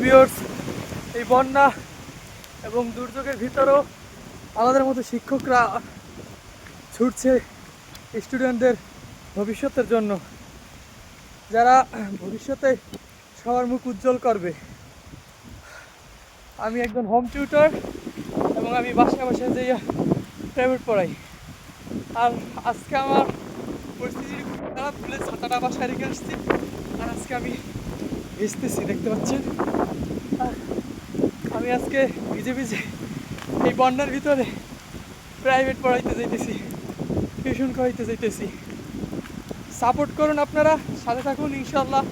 Viewers, এই বন্যা এবং দুর্যোগের ভিতরেও আমাদের মতো শিক্ষকরা ছুটছে স্টুডেন্টদের ভবিষ্যতের জন্য, যারা ভবিষ্যতে সবার মুখ উজ্জ্বল করবে। আমি একজন হোম টিউটর এবং আমি বাসায় বাসায় যেয়ে প্রাইভেট পড়াই। আর আজকে আমার পরিস্থিতি খুব খারাপ, ভুলে ছাতাটা বাসায় রেখে আসছি। আর আজকে আমি ভিজতেছি, দেখতে পাচ্ছেন। আমি আজকে ভিজে ভিজে এই বন্যার ভিতরে প্রাইভেট পড়াইতে যাইতেছি, টিউশন করাইতে যাইতেছি। সাপোর্ট করুন আপনারা, সাথে থাকুন। ইনশাল্লাহ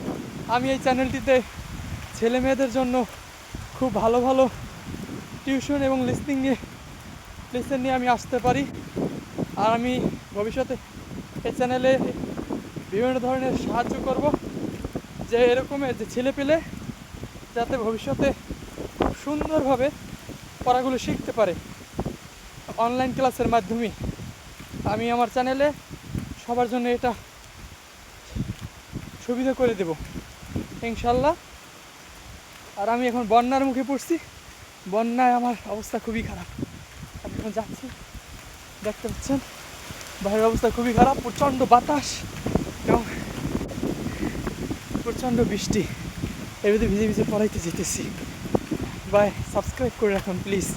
আমি এই চ্যানেলটিতে ছেলে মেয়েদের জন্য খুব ভালো ভালো টিউশন এবং লেসন নিয়ে আমি আসতে পারি। আর আমি ভবিষ্যতে এই চ্যানেলে বিভিন্ন ধরনের সাহায্য করব, যে এরকমের যে ছেলে পেলে যাতে ভবিষ্যতে খুব সুন্দরভাবে পড়াগুলো শিখতে পারে অনলাইন ক্লাসের মাধ্যমে। আমি আমার চ্যানেলে সবার জন্য এটা সুবিধা করে দেব ইনশাল্লাহ। আর আমি এখন বন্যার মুখে পড়ছি, বন্যায় আমার অবস্থা খুবই খারাপ। আমি এখন যাচ্ছি, দেখতে পাচ্ছেন বাইরের অবস্থা খুবই খারাপ, প্রচণ্ড বাতাস এবং প্রচণ্ড বৃষ্টি। এর ভিতরে ভিজে ভিজে পড়াইতে যেতেছি। বাই, সাবস্ক্রাইব করে রাখুন প্লিজ।